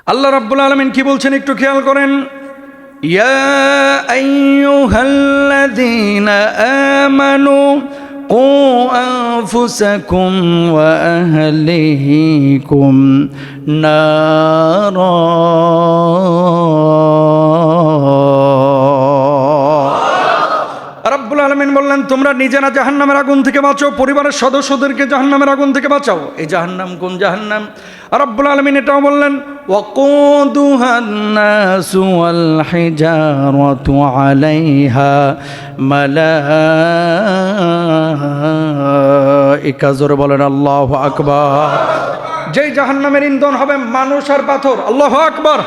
আল্লাহ রাব্বুল আলামিন কি বলছেন একটু খেয়াল করেন। ইয়া আইয়ুহাল্লাযীনা আমানু কু আনফুসাকুম ওয়া আহলিকুম নারা। রাব্বুল আলামিন বললেন, তোমরা নিজেরা জাহান্নামের আগুন থেকে বাঁচো, পরিবারের সদস্যদেরকে জাহান্নামের আগুন থেকে বাঁচাও। এই জাহান্নাম কোন জাহান্নাম? রাব্বুল আলামিন এটাও বললেন, ওয়াকুদুহান নাসু ওয়াল হিজারাতু আলাইহা মালাইকা। জোরে বলেন আল্লাহু আকবার। যেই জাহান্নামের ইন্ধন হবে মানুষ আর পাথর। আল্লাহু আকবার।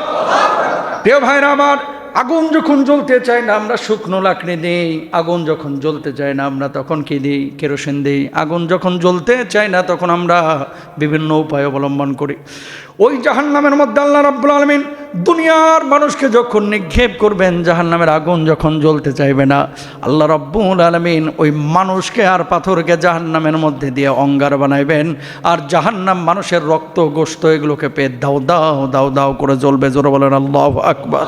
প্রিয় ভাইরা আমার, আগুন যখন জ্বলতে চায় না আমরা শুকনো লাকড়ি দিই, আগুন যখন জ্বলতে চায় না আমরা তখন কি দিই? কেরোসিন দিই। আগুন যখন জ্বলতে চায় না তখন আমরা বিভিন্ন উপায় অবলম্বন করি। ওই জাহান্নামের মধ্যে আল্লাহ রাব্বুল আলামিন দুনিয়ার মানুষকে যখন নিক্ষেপ করবেন, জাহান্নামের আগুন যখন জ্বলতে চাইবে না, আল্লাহ রাব্বুল আলামিন ওই মানুষকে আর পাথরকে জাহান্নামের মধ্যে দিয়ে অঙ্গার বানাইবেন। আর জাহান্নাম মানুষের রক্ত গোশত এগুলোকে পেয়ে দাও দাও দাও দাও করে জ্বলবে। জোরে বলেন আল্লাহু আকবার।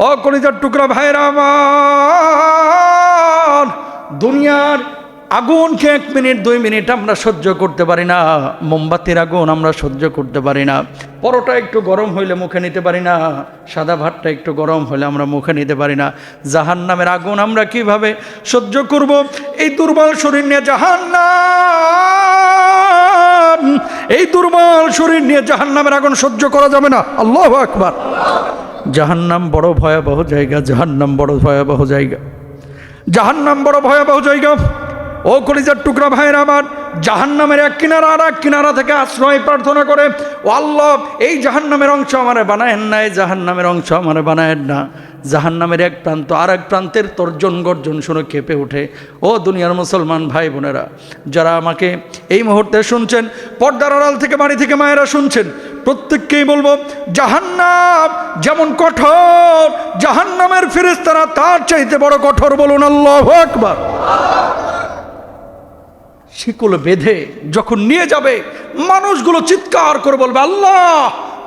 ও কলিজার টুকরা ভাইরা আমার, দুনিয়ার আগুনকে 1 মিনিট 2 মিনিট আমরা সহ্য করতে পারি না। মোমবাতির আগুন আমরা সহ্য করতে পারি না। পরোটা একটু গরম হইলে মুখে নিতে পারি না। সাদা ভাতটা একটু গরম হলে আমরা মুখে নিতে পারি না। জাহান্নামের আগুন আমরা কিভাবে সহ্য করব? এই দুর্বল শরীর নিয়ে জাহান্নাম, এই দুর্বল শরীর নিয়ে জাহান্নামের আগুন সহ্য করা যাবে না। আল্লাহু আকবার। জাহান্নাম বড় ভয়াবহ জায়গা, জাহান্নাম বড় ভয়াবহ জায়গা, জাহান্নাম বড় ভয়াবহ জায়গা। ও কলিজার টুকরা ভাইরা আমার, জাহান্নামের এক কিনারা আর এক কিনারা থেকে আশ্রয় প্রার্থনা করে, ও আল্লাহ এই জাহান্নামের অংশ আমারে বানায়েন না, এই জাহান্নামের অংশ আমারে বানায়েন না। জাহান্নামের এক প্রান্ত আর এক প্রান্তের তর্জন গর্জন শুনে কেঁপে ওঠে। ও দুনিয়ার মুসলমান ভাই বোনেরা, যারা আমাকে এই মুহূর্তে শুনছেন, পর্দার আড়াল থেকে বাড়ি থেকে মায়েরা শুনছেন, প্রত্যেককেই বলবো, জাহান্নাম যেমন কঠোর, জাহান্নামের ফেরেশতারা তার চাইতে বড় কঠোর। বলুন আল্লাহু আকবার। শিকল বেঁধে যখন নিয়ে যাবে, মানুষগুলো চিৎকার করে বলবে, আল্লাহ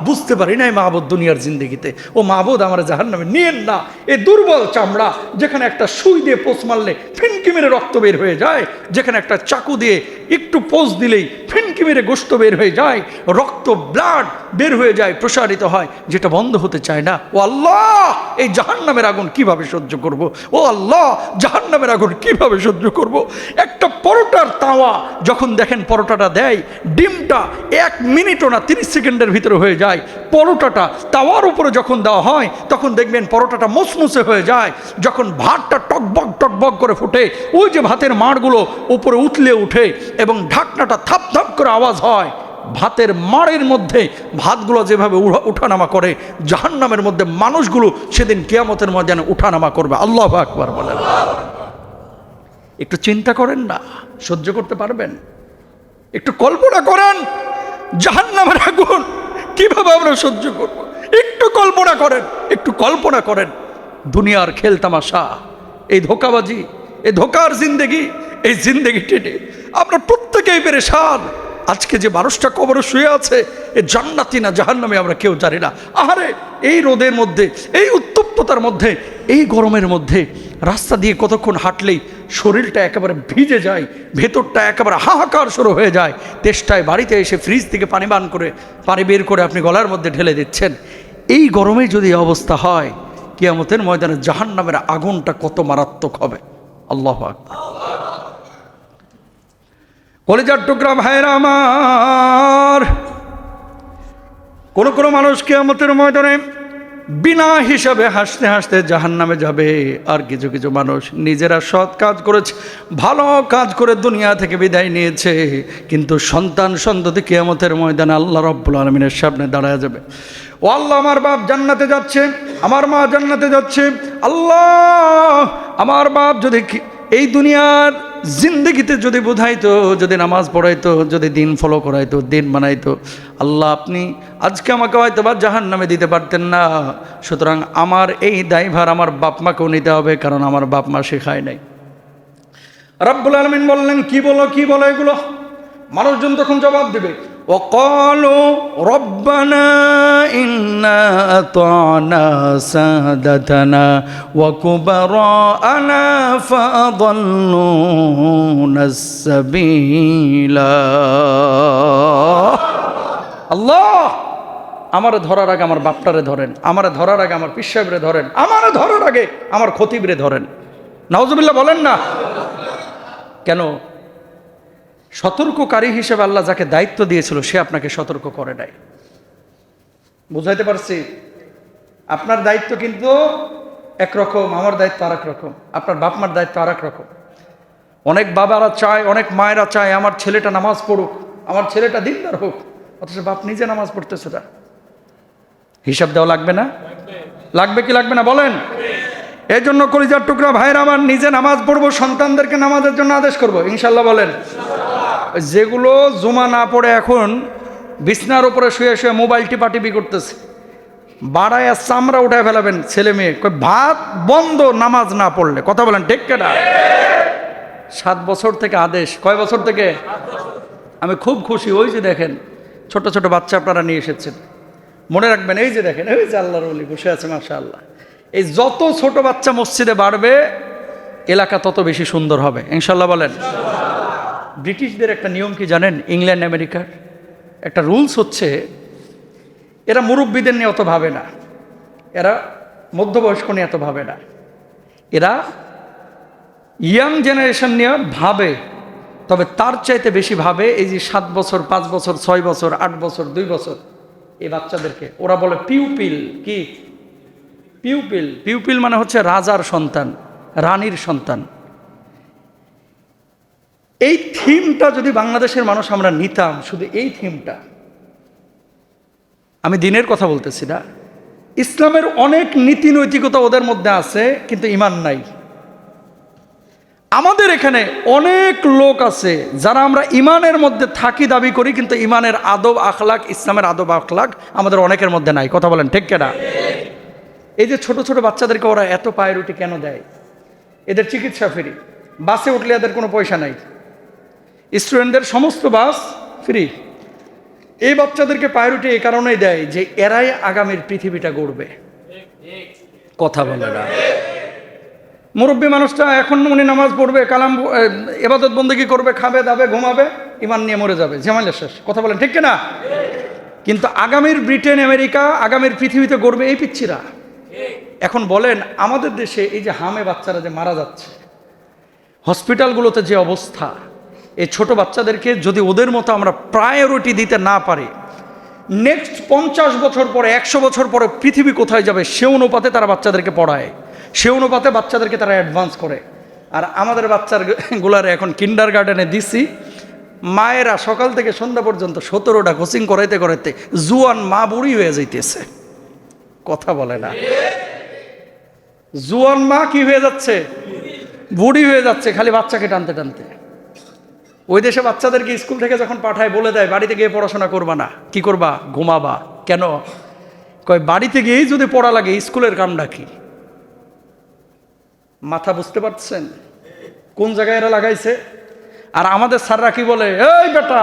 বুঝতে পারি নাই মাহবুদ দুনিয়ার জিন্দগিতে, ও মাহবুদ আমার জাহান্নামে নিয়েন না। এই দুর্বল চামড়া, যেখানে একটা সুই দিয়ে পোষ মারলে ফিনকি মেরে রক্ত বের হয়ে যায়, যেখানে একটা চাকু দিয়ে একটু পোষ দিলেই ফিনকি মেরে গোশত বের হয়ে যায়, রক্ত ব্লাড বের হয়ে যায়, প্রসারিত হয়, যেটা বন্ধ হতে চায় না। ও আল্লাহ এই জাহান্নামের আগুন কিভাবে সহ্য করব? ও আল্লাহ জাহান্নামের আগুন কিভাবে সহ্য করব? একটা পরোটার তাওয়া যখন দেখেন পরোটাটা দেয়, ডিমটা 1 মিনিটও না 30 সেকেন্ডের ভিতরে হয়ে যায়। পরোটাটা তাওয়ার উপরে যখন দেওয়া হয় তখন দেখবেন পরোটাটা মুসমুসে হয়ে যায়। যখন ভাতটা টকবক টকবক করে ফুটে, ওই যে ভাতের মাড়গুলো উপরে উতলে উঠে এবং ঢাকনাটা থাপ থাপ করে আওয়াজ হয়, ভাতের মাড়ের মধ্যে ভাতগুলো যেভাবে উঠানামা করে, জাহান্নামের মধ্যে মানুষগুলো সেদিন কিয়ামতের ময়দানে উঠানামা করবে। আল্লাহু আকবার বলেন। একটু চিন্তা করেন না, সহ্য করতে পারবেন? একটু কল্পনা করেন জাহান্নামের আগুন কিভাবে আমরা সহ্য করব? একটু কল্পনা করেন, একটু কল্পনা করেন। দুনিয়ার খেল তামাশা, এই ধোকাবাজি, এই ধোকার জিন্দেগি, এই জিন্দেগি টেনে আমরা প্রত্যেকেই পেরেশান। আজকে যে মানুষটা কবরে শুয়ে আছে, এ জান্নাতি না জাহান্নামী আমরা কেউ জানি না। আহারে এই রোদের মধ্যে, এই উত্তপ্ততার মধ্যে, এই গরমের মধ্যে রাস্তা দিয়ে কতক্ষণ হাঁটলেই শরীরটা একেবারে ভিজে যায়, ভেতরটা একেবারে হাহাকার শুরু হয়ে যায়। তেষ্টায় বাড়িতে এসে ফ্রিজ থেকে পানি বের করে আপনি গলার মধ্যে ঢেলে দিচ্ছেন। এই গরমে যদি অবস্থা হয়, কিয়ামতের ময়দানে জাহান্নামের আগুনটা কত মারাত্মক হবে। আল্লাহু আকবার। কলিজার টুকরা ভাইরা আমার, কোন কোন মানুষ কিয়ামতের ময়দানে বিনা হিসাবে হাসতে হাসতে জাহান্নামে যাবে। আর কিছু কিছু মানুষ নিজেরা সৎ কাজ করেছে, ভালো কাজ করে দুনিয়া থেকে বিদায় নিয়েছে, কিন্তু সন্তান সন্ততি কিয়ামতের ময়দানে আল্লাহ রাব্বুল আলামিনের সামনে দাঁড়ায় যাবে। ও আল্লাহ আমার বাপ জান্নাতে যাচ্ছে, আমার মা জান্নাতে যাচ্ছে, আল্লাহ আমার বাপ যদি এই দুনিয়ার জিন্দগিতে যদি বুঝাইতো, যদি নামাজ পড়াইতো, যদি দিন ফলো করাইতো, দিন বানাইতো, আল্লাহ আপনি আজকে আমাকে হয়তো বা জাহান্নামে দিতে পারতেন না। সুতরাং আমার এই দায়ভার আমার বাপ মাকেও নিতে হবে, কারণ আমার বাপ মা শেখায় নাই। রাব্বুল আলামিন বললেন, কি বলো এগুলো? মানুষজন তখন জবাব দেবে, وقالوا ربنا إنا أطعنا سادتنا وكبراءنا فأضلونا السبيلا আল্লাহ আমারে ধরার আগে আমার বাপটারে ধরেন, আমারে ধরার আগে আমার পীর সাহেবরে ধরেন, আমারে ধরার আগে আমার খতিবরে ধরেন। নাউজুবিল্লাহ বলেন না কেন? সতর্ককারী হিসেবে আল্লাহ যাকে দায়িত্ব দিয়েছিল সে আপনাকে সতর্ক করে নাই। বুঝাইতে পারছি? আপনার দায়িত্ব কিন্তু একরকম, আমার দায়িত্ব আর এক রকম, আপনার বাপ মার দায়িত্ব আর এক রকম। অনেক বাবারা চায়, অনেক মায়েরা চায় আমার ছেলেটা নামাজ পড়ুক, আমার ছেলেটা দিনদার হোক, অথচ বাপ নিজে নামাজ পড়তেছে না। হিসাব দেওয়া লাগবে না? লাগবে কি লাগবে না বলেন? এই জন্য কলিজার টুকরা ভাইরা আমার, নিজে নামাজ পড়বো, সন্তানদেরকে নামাজের জন্য আদেশ করবো ইনশাল্লাহ বলেন। যেগুলো জুমা না পড়ে এখন বিছনার উপরে শুয়ে শুয়ে মোবাইল টিপাটিপি করতেছে, বাড়ায় চামড়া উঠায় ফেলাবেন ছেলে মেয়ে, ভাত বন্ধ নামাজ না পড়লে। কথা বলেন ঠিক কেনা? 7 বছর থেকে আদেশ। কয় বছর থেকে? আমি খুব খুশি। ওই যে দেখেন ছোট ছোট বাচ্চা আপনারা নিয়ে এসেছেন, মনে রাখবেন এই যে দেখেন, এই যে আল্লাহর ওলি বসে আছে মাশাআল্লাহ। এই যত ছোট বাচ্চা মসজিদে বাড়বে এলাকা তত বেশি সুন্দর হবে ইনশাল্লাহ বলেন। ব্রিটিশদের একটা নিয়ম কি জানেন? ইংল্যান্ড আমেরিকার একটা রুলস হচ্ছে, এরা মুরব্বীদের নিয়ে অত ভাবে না, এরা মধ্যবয়স্ক নিয়ে এত ভাবে না, এরা ইয়াং জেনারেশন নিয়ে ভাবে, তবে তার চাইতে বেশি ভাবে এই যে 7 বছর 5 বছর 6 বছর 8 বছর 2 বছর এই বাচ্চাদেরকে ওরা বলে পিউপিল। কি পিউপিল? পিউপিল মানে হচ্ছে রাজার সন্তান, রানীর সন্তান। এই থিমটা যদি বাংলাদেশের মানুষ আমরা নিতাম, শুধু এই থিমটা, আমি দিনের কথা বলতেছি না, ইসলামের অনেক নীতি নৈতিকতা ওদের মধ্যে আছে কিন্তু ঈমান নাই। আমাদের এখানে অনেক লোক আছে যারা আমরা ঈমানের মধ্যে থাকি দাবি করি, কিন্তু ঈমানের আদব আখলাক, ইসলামের আদব আখলাক আমাদের অনেকের মধ্যে নাই। কথা বলেন ঠিক কিনা? এই যে ছোট ছোট বাচ্চাদেরকে ওরা এত পায়রুটি কেন দেয়? এদের চিকিৎসা ফ্রি, বাসে উঠলে এদের কোনো পয়সা নাই, স্টুডেন্টদের সমস্ত বাস ফ্রি। এই বাচ্চাদেরকে পায়রুটি এই কারণেই দেয় যে এরাই আগামীর পৃথিবীটা গড়বে। কথা বলে না? মুরব্বী মানুষটা এখন উনি নামাজ পড়বে, কালাম ইবাদত বন্দেগী করবে, খাবে দাবে ঘুমাবে, ঈমান নিয়ে মরে যাবে, ঝামেলা শেষ। কথা বলেন ঠিক কিনা? কিন্তু আগামীর ব্রিটেন আমেরিকা, আগামীর পৃথিবীতে গড়বে এই পিচ্ছিরা। এখন বলেন আমাদের দেশে এই যে হামে বাচ্চারা যে মারা যাচ্ছে, হসপিটালগুলোতে যে অবস্থা, এই ছোট বাচ্চাদেরকে যদি ওদের মতো আমরা প্রায়োরিটি দিতে না পারি, নেক্সট 50 বছর পরে 100 বছর পরে পৃথিবী কোথায় যাবে সে অনুপাতে তারা বাচ্চাদেরকে পড়ায়, সে অনুপাতে বাচ্চাদেরকে তারা অ্যাডভান্স করে। আর আমাদের বাচ্চাগুলার এখন কিন্ডার গার্ডেনে দিছি, মায়েরা সকাল থেকে সন্ধ্যা পর্যন্ত 17টা কোচিং করাইতে করাইতে জুয়ান মা বুড়ি হয়ে যাইতেছে। কথা বলে না? জুয়ান মা কি হয়ে যাচ্ছে? বুড়ি হয়ে যাচ্ছে, খালি বাচ্চাকে টানতে টানতে। ওই দেশে বাচ্চাদেরকে স্কুল থেকে যখন পাঠায় বলে দেয় বাড়িতে গিয়ে পড়াশোনা করবা না, কি করবা? ঘুমাবা। কেন? কয় বাড়িতে গিয়েই যদি পড়া লাগে স্কুলের কামটা কি? মাথা বুঝতে পারছেন কোন জায়গায় এরা লাগাইছে? আর আমাদের স্যাররা কি বলে, এই বেটা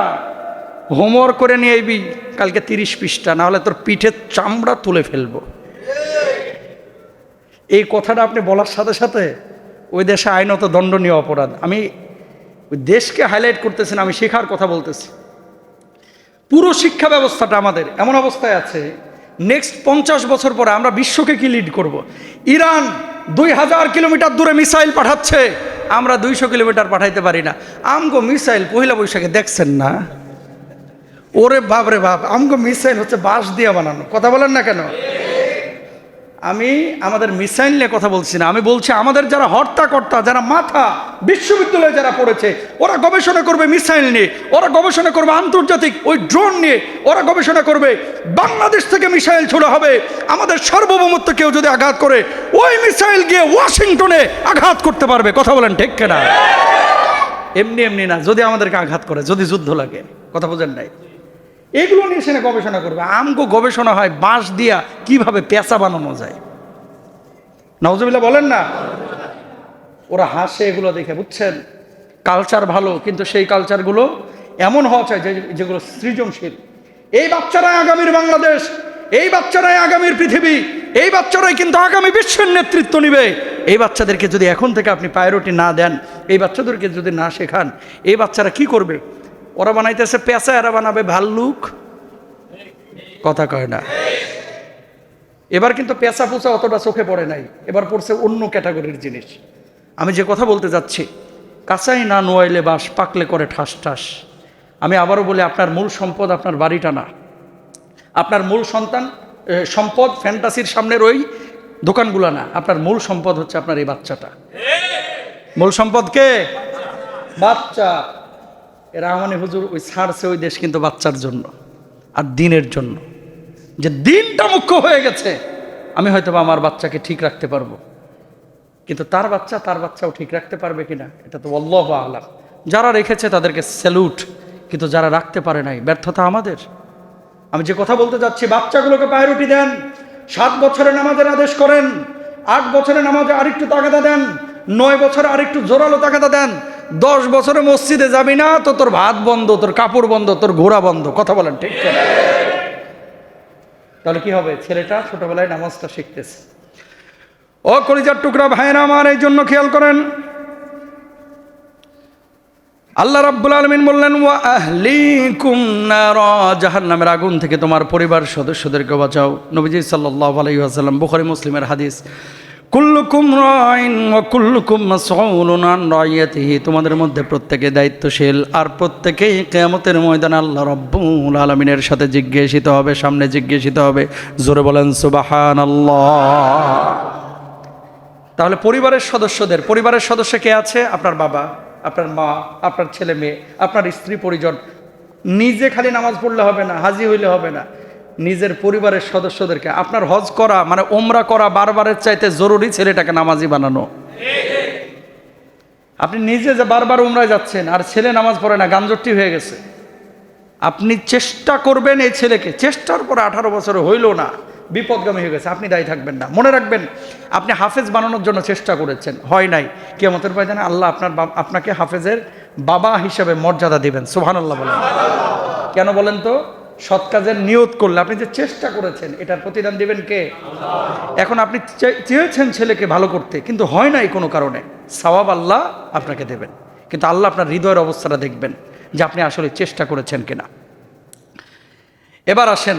হোমওয়ার্ক করে নিয়ে আইবি কালকে 30 পৃষ্ঠা, না হলে তোর পিঠের চামড়া তুলে ফেলবো। এই কথাটা আপনি বলার সাথে সাথে ওই দেশে আইনত দণ্ডনীয় অপরাধ। আমি ওই দেশকে হাইলাইট করতেছি না, আমি শেখার কথা বলতেছি। পুরো শিক্ষা ব্যবস্থাটা আমাদের এমন অবস্থায় আছে, নেক্সট 50 বছর পরে আমরা বিশ্বকে কি লিড করব? ইরান 2000 কিলোমিটার দূরে মিসাইল পাঠাচ্ছে, আমরা 200 কিলোমিটার পাঠাইতে পারি না। আমগো মিসাইল পহিলা বৈশাখে দেখছেন না? ওরে বাপ রে বাপ, আমগো মিসাইল হচ্ছে বাঁশ দিয়ে বানানো। কথা বলেন না কেন? আমি আমাদের মিসাইল নিয়ে কথা বলছি না, আমি বলছি আমাদের যারা হর্তাকর্তা, যারা মাথা, বিশ্ববিদ্যালয়ে যারা পড়েছে, ওরা গবেষণা করবে মিসাইল নিয়ে, ওরা গবেষণা করবে আন্তর্জাতিক ওই ড্রোন নিয়ে, ওরা গবেষণা করবে বাংলাদেশ থেকে মিসাইল ছোড়া হবে, আমাদের সার্বভৌমত্ব কেউ যদি আঘাত করে ওই মিসাইল গিয়ে ওয়াশিংটনে আঘাত করতে পারবে। কথা বলেন ঠিক কিনা? এমনি এমনি না, যদি আমাদেরকে আঘাত করে, যদি যুদ্ধ লাগে। কথা বোঝেন নাই? এগুলো নিয়ে সেখানে গবেষণা করবে। আমগো গবেষণা হয় বাঁশ দিয়া কিভাবে পেঁচা বানানো যায়। নাউজুবিল্লাহ বলেন না? ওরা হাসে এগুলো দেখে, বুঝছেন? কালচার ভালো, কিন্তু সেই কালচারগুলো এমন হওয়া চাই যেগুলো সৃজনশীল। এই বাচ্চারাই আগামীর বাংলাদেশ, এই বাচ্চারাই আগামীর পৃথিবী, এই বাচ্চারাই কিন্তু আগামী বিশ্বের নেতৃত্ব নিবে। এই বাচ্চাদেরকে যদি এখন থেকে আপনি প্রায়োরিটি না দেন, এই বাচ্চাদেরকে যদি না শেখান, এই বাচ্চারা কি করবে? ওরা বানাইতেছে পেঁচা, এরা বানাবে ভাল্লুক। কথা কয় না। এবার কিন্তু পেঁচা পোচা অতটা চোখে পড়ে নাই, এবার পড়ছে অন্য ক্যাটাগরির জিনিস। আমি যে কথা বলতে যাচ্ছি, কাঁচাই না নোয়াইলে বাস, পাকলে করে ঠাস ঠাস। আমি আবারও বলি, আপনার মূল সম্পদ আপনার বাড়িটা না, আপনার মূল সম্পদ ফ্যান্টাসির সামনের ওই দোকানগুলো না, আপনার মূল সম্পদ হচ্ছে আপনার এই বাচ্চাটা। মূল সম্পদ কে? বাচ্চা। এরা মানে হুজুর ওই ছাড়ছে ওই দেশ কিন্তু বাচ্চার জন্য আর দিনের জন্য। যে দিনটা মুখ্য হয়ে গেছে, আমি হয়তো আমার বাচ্চাকে ঠিক রাখতে পারবো, কিন্তু তার বাচ্চাও ঠিক রাখতে পারবে কিনা এটা তো আল্লাহু আ'লাম। যারা রেখেছে তাদেরকে স্যালুট, কিন্তু যারা রাখতে পারে নাই, ব্যর্থতা আমাদের। আমি যে কথা বলতে যাচ্ছি, বাচ্চাগুলোকে প্রায়োরিটি দেন। 7 বছরে নামাজের আদেশ করেন, 8 বছরে নামাজে আরেকটু তাগাদা দেন, 9 বছরে আরেকটু জোরালো তাগাদা দেন। 10 বছরে মসজিদে যাবি না তো তোর ভাত বন্ধ, তোর কাপড় বন্ধ, তোর ঘোরা বন্ধ। কথা বলেন ঠিক করে। তাহলে কি হবে? ছেলেটা ছোটবেলায় নামাজটা শিখতেছে। ও কলিজার টুকরা ভাইয়েরা আমার, এই জন্য খেয়াল করেন, আল্লাহ রাব্বুল আলামিন বললেন, ওয়া আহলিকুম নারা, জাহান্নামের আগুন থেকে তোমার পরিবার সদস্যদেরকে বাঁচাও। নবীজি সাল্লাল্লাহু আলাইহি ওয়াসাল্লাম, বুখারী মুসলিমের হাদিস, কুল্লুকুম রাইন ওয়া কুল্লুকুম মাসউলুন আন রাইয়াতিহি, তোমাদের মধ্যে প্রত্যেকে দায়িত্বশীল, আর প্রত্যেকেই কিয়ামতের ময়দানে আল্লাহ রাব্বুল আলামিনের সাথে জিজ্ঞাসিত হবে, সামনে জিজ্ঞাসিত হবে। জোরে বলেন সুবহানাল্লাহ। তাহলে পরিবারের সদস্য কে আছে? আপনার বাবা, আপনার মা, আপনার ছেলে মেয়ে, আপনার স্ত্রী পরিজন। নিজে খালি নামাজ পড়লে হবে না, হাজি হইলে হবে না, নিজের পরিবারের সদস্যদেরকে। আপনার হজ করা মানে ওমরা করা বারবারের চাইতে জরুরি ছেলেটাকে নামাজি বানানো। আপনি নিজে যে বারবার উমরায় যাচ্ছেন আর ছেলে নামাজ পড়ে না, গাঞ্জট্টি হয়ে গেছে। আপনি চেষ্টা করবেন এই ছেলেকে, চেষ্টার পরে 18 বছর হইল না, বিপদগামী হয়ে গেছে, আপনি দায়ী থাকবেন না। মনে রাখবেন, আপনি হাফেজ বানানোর জন্য চেষ্টা করেছেন, হয় নাই, কিয়ামতের ময়দানে আল্লাহ আপনাকে হাফেজের বাবা হিসেবে মর্যাদা দিবেন। সুবহানাল্লাহ বলেন। কেন বলেন তো? সৎ কাজের নিয়ত করলে, আপনি যে চেষ্টা করেছেন এটার প্রতিদান দিবেন কে? এখন আপনি চেয়েছেন ছেলেকে ভালো করতে, কিন্তু হয় নাই কোনো কারণে, সওয়াব আল্লাহ আপনাকে দেবেন, কিন্তু আল্লাহ আপনার হৃদয়ের অবস্থাটা দেখবেন যে আপনি আসলে চেষ্টা করেছেন কিনা। এবার আসেন